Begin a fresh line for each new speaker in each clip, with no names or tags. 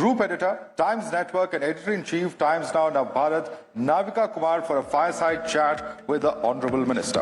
Group Editor, Times Network and Editor-in-Chief, Times Now Bharat, Navika Kumar for a fireside chat with the Honourable Minister.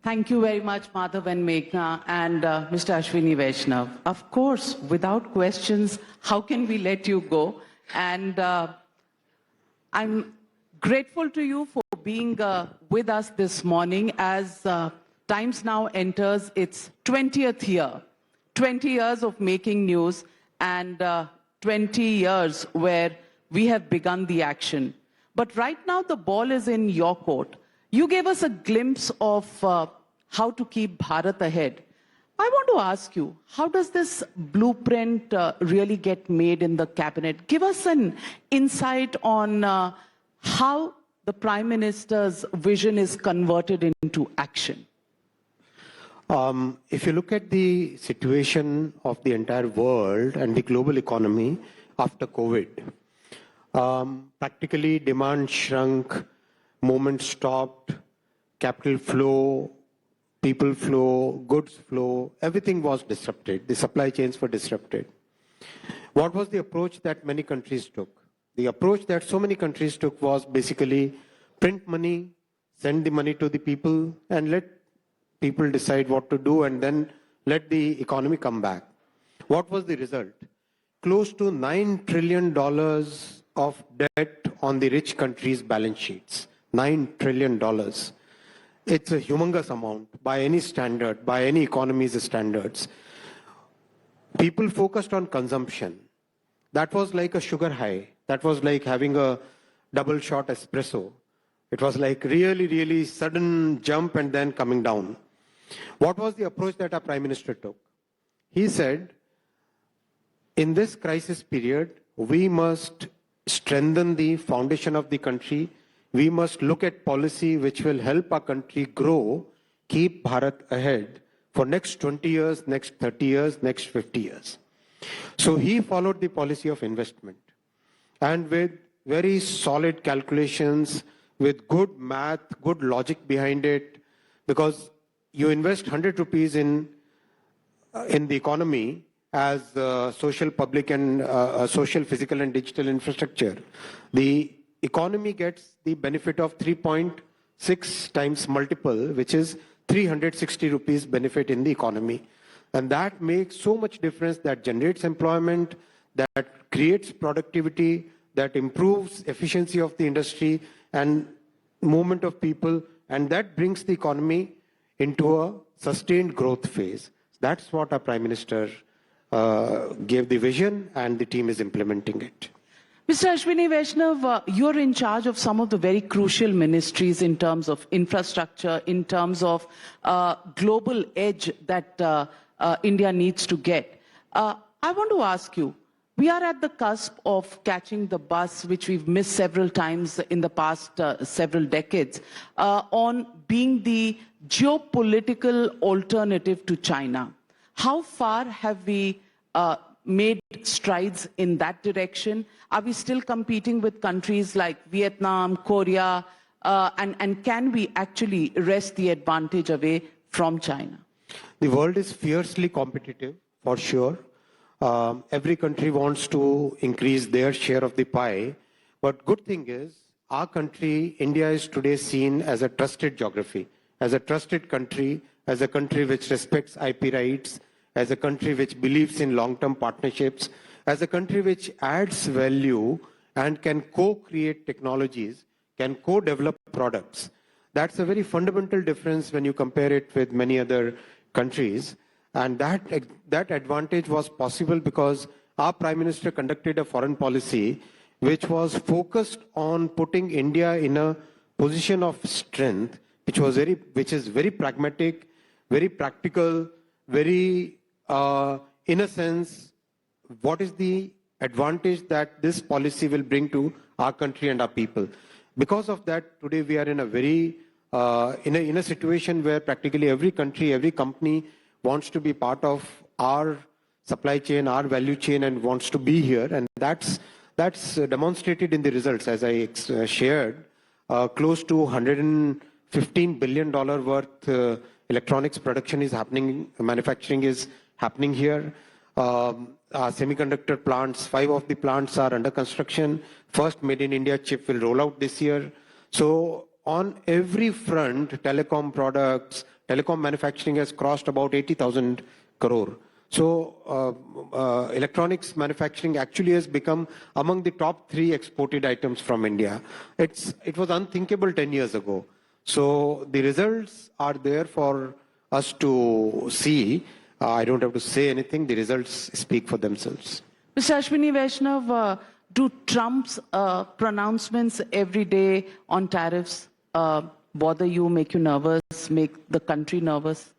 Thank you very much, Madhav and Meghna and Mr. Ashwini Vaishnaw. Of course, without questions, how can we let you go? And I'm grateful to you for being with us this morning as Times Now enters its 20th year. 20 years of making news and 20 years where we have begun the action. But right now, the ball is in your court. You gave us a glimpse of how to keep Bharat ahead. I want to ask you, how does this blueprint really get made in the cabinet? Give us an insight on how the Prime Minister's vision is converted into action.
If you look at the situation of the entire world and the global economy after COVID, practically demand shrunk, movement stopped, capital flow, people flow, goods flow, everything was disrupted. The supply chains were disrupted. What was the approach that many countries took? The approach that so many countries took was basically print money, send the money to the people, and let people decide what to do, and then let the economy come back. What was the result? Close to $9 trillion of debt on the rich countries' balance sheets. $9 trillion. It's a humongous amount by any standard, by any economy's standards. People focused on consumption. That was like a sugar high. That was like having a double shot espresso. It was like really, really sudden jump and then coming down. What was the approach that our Prime Minister took? He said, in this crisis period, we must strengthen the foundation of the country. We must look at policy which will help our country grow, keep Bharat ahead for next 20 years, next 30 years, next 50 years. So he followed the policy of investment. And with very solid calculations, with good math, good logic behind it, because you invest 100 rupees in the economy as social, public and social, physical and digital infrastructure. The economy gets the benefit of 3.6 times multiple, which is 360 rupees benefit in the economy. And that makes so much difference, that generates employment, that creates productivity, that improves efficiency of the industry and movement of people, and that brings the economy into a sustained growth phase. That's what our Prime Minister gave the vision, and the team is implementing it.
Mr. Ashwini Vaishnaw, you're in charge of some of the very crucial ministries in terms of infrastructure, in terms of global edge that India needs to get. I want to ask you, we are at the cusp of catching the bus, which we've missed several times in the past several decades, on being the geopolitical alternative to China. How far have we made strides in that direction? Are we still competing with countries like Vietnam, Korea, and can we actually wrest the advantage away from China?
The world is fiercely competitive, for sure. Every country wants to increase their share of the pie. But good thing is, our country, India, is today seen as a trusted geography, as a trusted country, as a country which respects IP rights, as a country which believes in long-term partnerships, as a country which adds value and can co-create technologies, can co-develop products. That's a very fundamental difference when you compare it with many other countries. And that advantage was possible because our Prime Minister conducted a foreign policy which was focused on putting India in a position of strength, which is very pragmatic, very practical, very, in a sense, what is the advantage that this policy will bring to our country and our people. Because of that, today we are in a very, in a situation where practically every country, every company wants to be part of our supply chain, our value chain, and wants to be here. And that's That's demonstrated in the results, as I shared. Close to $115 billion worth electronics production is happening, manufacturing is happening here. Semiconductor plants, 5 of the plants are under construction. First Made in India chip will roll out this year. So on every front, telecom products, telecom manufacturing has crossed about 80,000 crore. So electronics manufacturing actually has become among the top 3 exported items from India. It was unthinkable 10 years ago. So the results are there for us to see. I don't have to say anything. The results speak for themselves.
Mr. Ashwini Vaishnaw, do Trump's pronouncements every day on tariffs bother you, make you nervous, make the country nervous?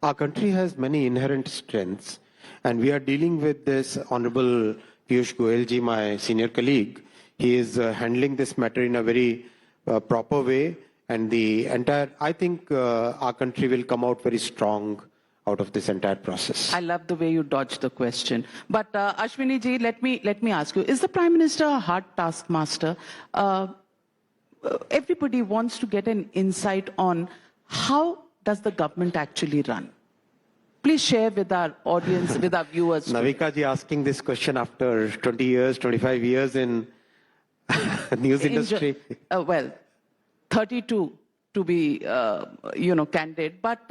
Our country has many inherent strengths, and we are dealing with this Honorable Piyush Goyal ji, my senior colleague. He is handling this matter in a very proper way, and I think our country will come out very strong out of this entire process.
I love the way you dodged the question. But Ashwini ji, let me ask you, is the Prime Minister a hard taskmaster? Everybody wants to get an insight on how does the government actually run? Please share with our audience, with our viewers.
Navika ji asking this question after 20 years, 25 years in news industry.
Well, 32 to be, candid. But,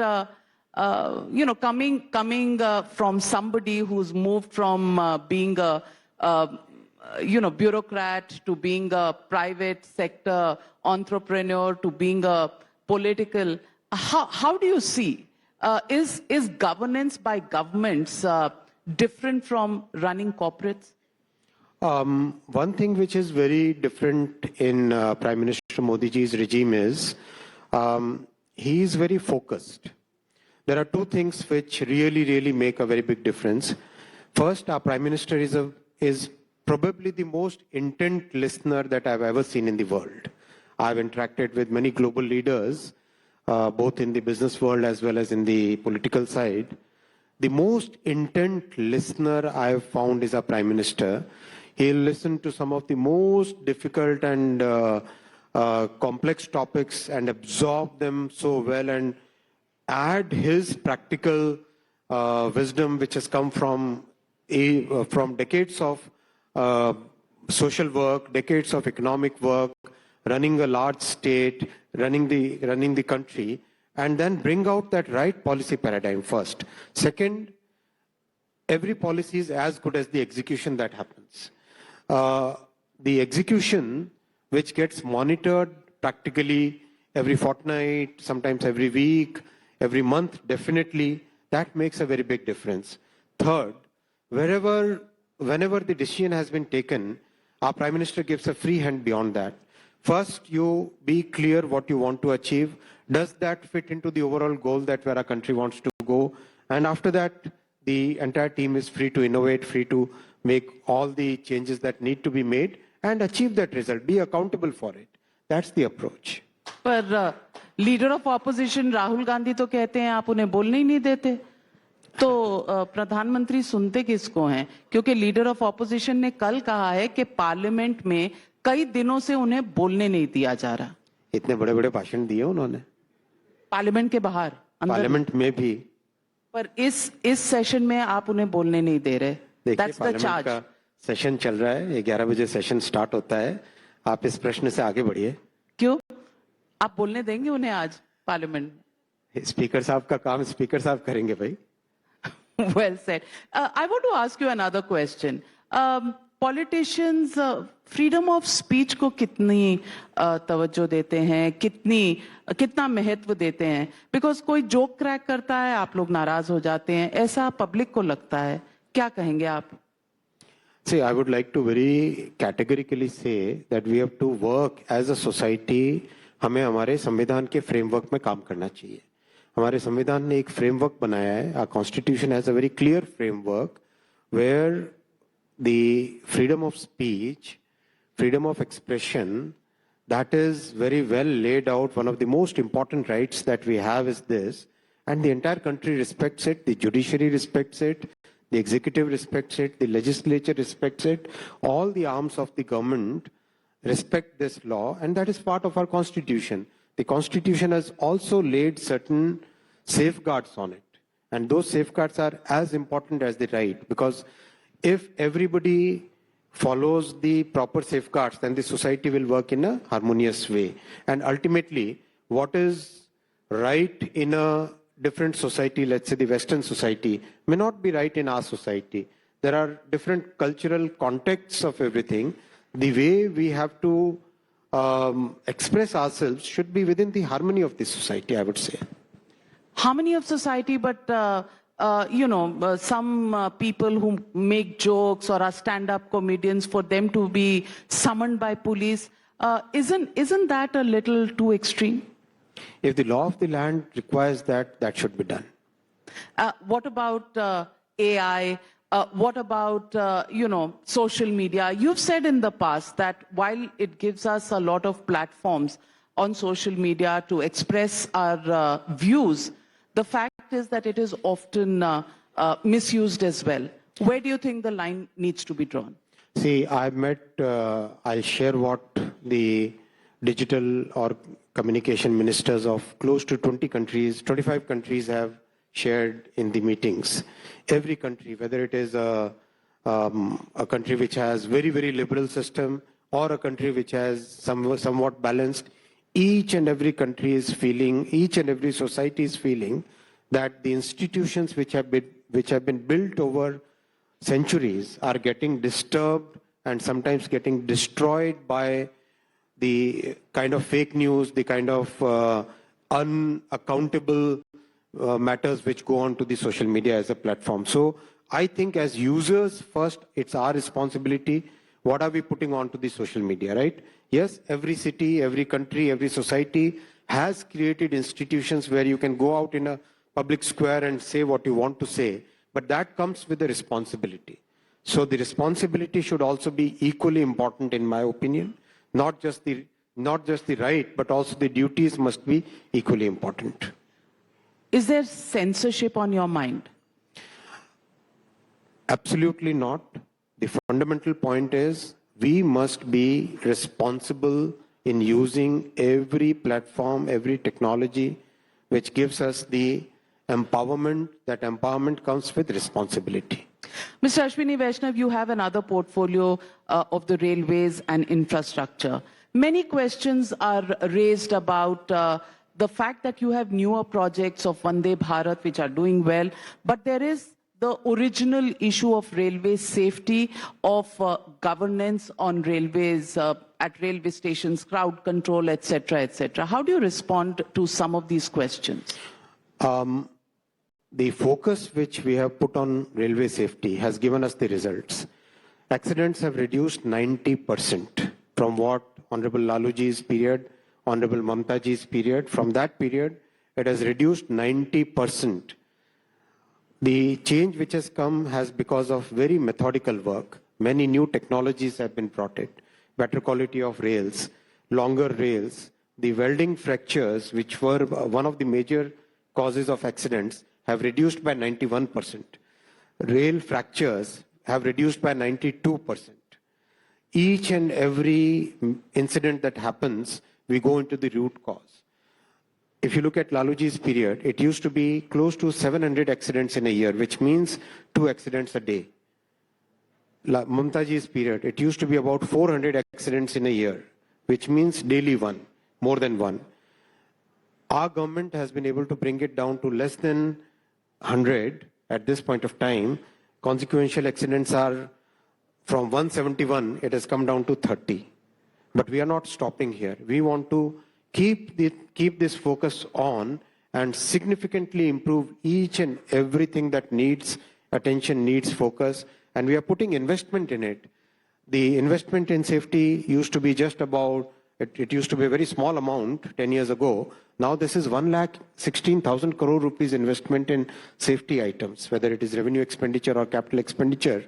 coming from somebody who's moved from being a, bureaucrat to being a private sector entrepreneur to being a political, how do you see, is governance by governments different from running corporates?
One thing which is very different in Prime Minister Modi ji's regime is he is very focused. There are 2 things which really make a very big difference. First, our Prime Minister is probably the most intent listener that I've ever seen in the world. I've interacted with many global leaders, both in the business world as well as in the political side. The most intent listener I've found is our Prime Minister. He'll listen to some of the most difficult and complex topics and absorb them so well and add his practical wisdom, which has come from decades of social work, decades of economic work, running a large state, running the country, and then bring out that right policy paradigm first. Second, every policy is as good as the execution that happens. The execution, which gets monitored practically every fortnight, sometimes every week, every month, definitely, that makes a very big difference. Third, whenever the decision has been taken, our Prime Minister gives a free hand beyond that. First, you be clear what you want to achieve. Does that fit into the overall goal that where our country wants to go? And after that, the entire team is free to innovate, free to make all the changes that need to be made and achieve that result. Be accountable for it. That's the approach.
पर leader of opposition Rahul Gandhi तो कहते हैं आप उन्हें बोलने ही नहीं देते, तो प्रधानमंत्री सुनते किसको हैं? क्योंकि लीडर ऑफ ऑपोजिशन ने कल कहा है कि पार्लियामेंट में कई दिनों से उन्हें बोलने नहीं दिया जा रहा.
इतने बड़े-बड़े भाषण दिए उन्होंने
पार्लियामेंट के बाहर,
पार्लियामेंट में भी,
पर इस सेशन में आप उन्हें बोलने नहीं दे रहे. That's the charge.
का सेशन चल रहा है, 11 बजे सेशन स्टार्ट होता है. आप इस प्रश्न से आगे बढ़िए.
क्यों? आप बोलने देंगे उन्हें आज पार्लियामेंट?
स्पीकर साहब का काम स्पीकर साहब करेंगे भाई.
Well said. I want to ask you another question. Politicians freedom of speech को कितनी तवज्जो देते हैं, कितना महत्व देते हैं? Because कोई जोक क्रैक करता है, आप लोग नाराज हो जाते हैं, ऐसा पब्लिक को लगता है. क्या कहेंगे आप?
See, I would like to very categorically say that we have to work as a society. हमें हमारे संविधान के फ्रेमवर्क में काम करना चाहिए. हमारे संविधान ने एक फ्रेमवर्क बनाया है. Our constitution has a very clear framework where the freedom of speech, freedom of expression, that is very well laid out. One of the most important rights that we have is this, and the entire country respects it. The judiciary respects it. the executive respects it, the legislature respects it, all the arms of the government respect this law, and that is part of our constitution. The constitution has also laid certain safeguards on it, and those safeguards are as important as the right, because if everybody follows the proper safeguards, then the society will work in a harmonious way. And ultimately, what is right in a different society, let's say the Western society, may not be right in our society. There are different cultural contexts of everything. The way we have to express ourselves should be within the harmony of the society, I would say.
Harmony of society, but some people who make jokes or are stand-up comedians, for them to be summoned by police, isn't that a little too extreme?
If the law of the land requires that, that should be done.
What about AI? What about, social media? You've said in the past that while it gives us a lot of platforms on social media to express our views, the fact is that it is often misused as well. Where do you think the line needs to be drawn?
See, I share what the digital or communication ministers of close to 20 countries, 25 countries have shared in the meetings. Every country, whether it is a country which has very, very liberal system or a country which has somewhat balanced, each and every country is feeling, each and every society is feeling that the institutions which have been built over centuries are getting disturbed and sometimes getting destroyed by the kind of fake news, the kind of unaccountable matters which go on to the social media as a platform. So I think as users, first, it's our responsibility. What are we putting onto the social media, right? Yes, every city, every country, every society has created institutions where you can go out in a public square and say what you want to say, but that comes with a responsibility. So the responsibility should also be equally important, in my opinion. Not just the right, but also the duties must be equally important.
Is there censorship on your mind?
Absolutely not. The fundamental point is we must be responsible in using every platform, every technology which gives us the empowerment. That empowerment comes with responsibility.
Mr. Ashwini Vaishnaw, you have another portfolio of the railways and infrastructure. Many questions are raised about the fact that you have newer projects of Vande Bharat which are doing well, but there is the original issue of railway safety, of governance on railways, at railway stations, crowd control, etc., etc. How do you respond to some of these questions?
The focus which we have put on railway safety has given us the results. Accidents have reduced 90% from what Honorable Laluji's period, Honorable Mamtaji's period. From that period, it has reduced 90%. The change which has come has because of very methodical work. Many new technologies have been brought in. Better quality of rails, longer rails. The welding fractures, which were one of the major causes of accidents, have reduced by 91%. Rail fractures have reduced by 92%. Each and every incident that happens, we go into the root cause. If you look at Laluji's period, it used to be close to 700 accidents in a year, which means 2 accidents a day. Mamtaji's period, it used to be about 400 accidents in a year, which means daily one, more than one. Our government has been able to bring it down to less than 100 at this point of time. Consequential accidents are from 171, it has come down to 30. But we are not stopping here. We want to keep this focus on and significantly improve each and everything that needs attention, needs focus, and we are putting investment in it. The investment in safety used to be just about, it used to be a very small amount 10 years ago. Now this is 1,16,000 crore rupees investment in safety items, whether it is revenue expenditure or capital expenditure.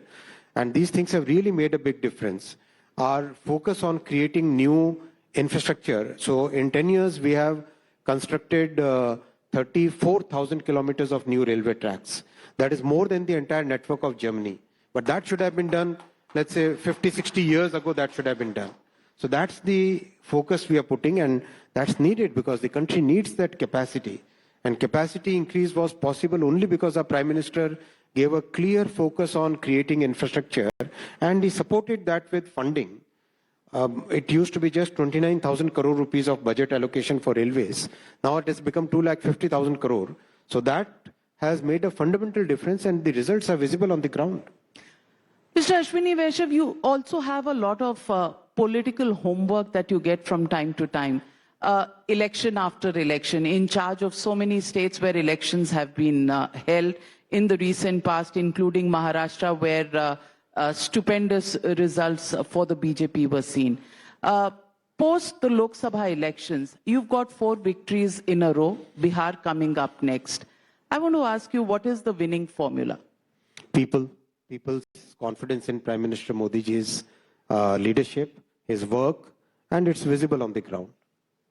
And these things have really made a big difference. Our focus on creating new infrastructure. So in 10 years, we have constructed 34,000 kilometers of new railway tracks. That is more than the entire network of Germany. But that should have been done, let's say 50, 60 years ago, that should have been done. So that's the focus we are putting, and that's needed because the country needs that capacity. And capacity increase was possible only because our Prime Minister gave a clear focus on creating infrastructure, and he supported that with funding. It used to be just 29,000 crore rupees of budget allocation for railways. Now it has become 2,50,000 crore. So that has made a fundamental difference, and the results are visible on the ground.
Mr. Ashwini Vaishnaw, you also have a lot of political homework that you get from time to time. Election after election, in charge of so many states where elections have been held in the recent past, including Maharashtra, where stupendous results for the BJP were seen. Post the Lok Sabha elections, you've got 4 victories in a row, Bihar coming up next. I want to ask you, what is the winning formula?
People's confidence in Prime Minister Modi's leadership, his work, and it's visible on the ground.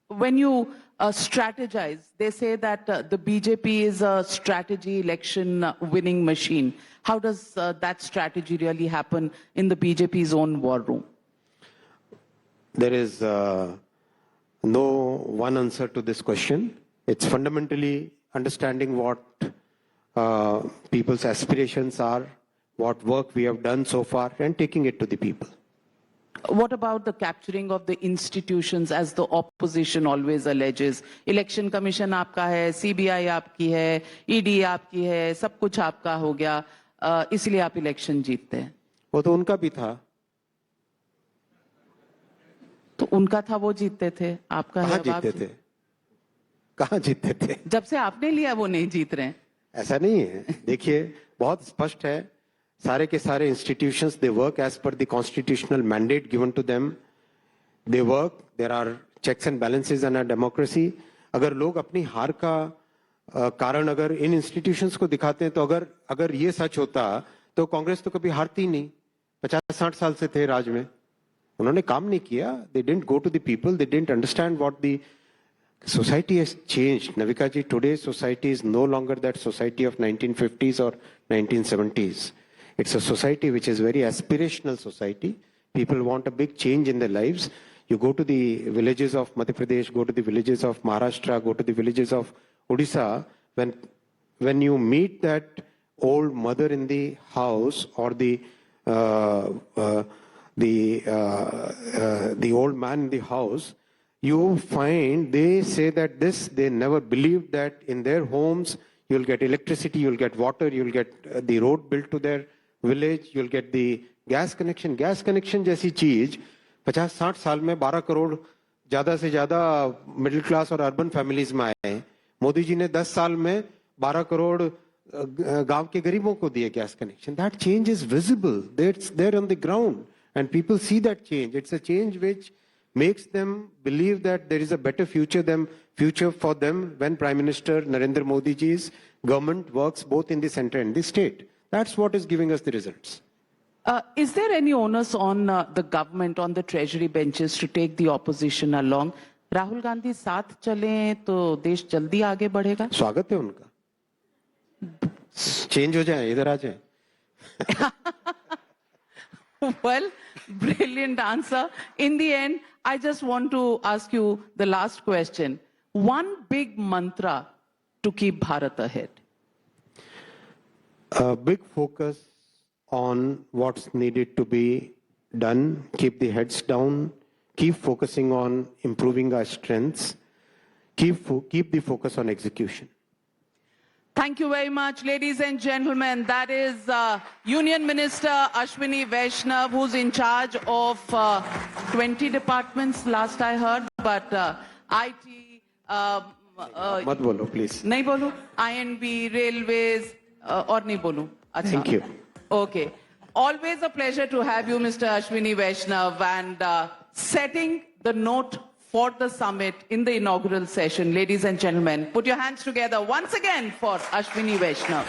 When you strategize, they say that the BJP is a strategy election winning machine. How does that strategy really happen in the BJP's own war room?
There is no one answer to this question. It's fundamentally understanding what people's aspirations are, what work we have done so far, and taking it to the people.
What about the capturing of the institutions, as the opposition always alleges? Election Commission आपका है, CBI आपकी है, ED आपकी है, सब कुछ आपका हो गया, इसलिए आप इलेक्शन जीतते हैं.
वो तो उनका भी था.
तो उनका था, वो जीतते थे. आपका
कहाँ जीतते थे? कहाँ जीतते थे?
जब से आपने लिया वो नहीं जीत रहे हैं.
ऐसा नहीं है. देखिए, बहुत स्पष्ट है. सारे के सारे institutions, they work as per the constitutional mandate given to them. They work. There are checks and balances in our democracy. अगर लोग अपनी हार का कारण अगर इन institutions को दिखाते हैं, तो अगर ये सच होता, तो कांग्रेस तो कभी हारती नहीं. 50-60 साल से थे राज में. उन्होंने काम नहीं किया. They didn't go to the people. They didn't understand what the society has changed. Navika ji, today's society is no longer that society of 1950s or 1970s. It's a society which is very aspirational society. People want a big change in their lives. You go to the villages of Madhya Pradesh, go to the villages of Maharashtra, go to the villages of Odisha. When you meet that old mother in the house or the old man in the house, you find they say that they never believed that in their homes you'll get electricity, you'll get water, you'll get the road built to their village, you'll get the gas connection. Gas connection जैसी चीज 50-60 साल में 12 करोड़ ज्यादा से ज्यादा middle class और urban families में आए हैं. मोदी जी ने 10 साल में 12 करोड़ गांव के गरीबों को दिए gas connection. That change is visible. It's there on the ground and people see that change. It's a change which makes them believe that there is a better future for them when Prime Minister Narendra Modi ji's government works both in the center and the state. That's what is giving us the results.
Is there any onus on the government, on the treasury benches to take the opposition along? Rahul Gandhi साथ चलें तो देश जल्दी आगे बढ़ेगा?
स्वागत है उनका. चेंज हो जाए, इधर आ जाए.
Well, brilliant answer. In the end, I just want to ask you the last question. One big mantra to keep Bharat ahead.
A big focus on what's needed to be done, keep the heads down, keep focusing on improving our strengths, keep the focus on execution.
Thank you very much, ladies and gentlemen. That is Union Minister Ashwini Vaishnaw, who's in charge of 20 departments, last I heard, but IT...
मत बोलो, please.
नहीं बोलूं? INB, railways, और नहीं बोलूं? अच्छा.
Thank you.
Okay. Always a pleasure to have you, Mr. Ashwini Vaishnaw, and setting the note for the summit in the inaugural session. Ladies and gentlemen, put your hands together once again for Ashwini Vaishnaw.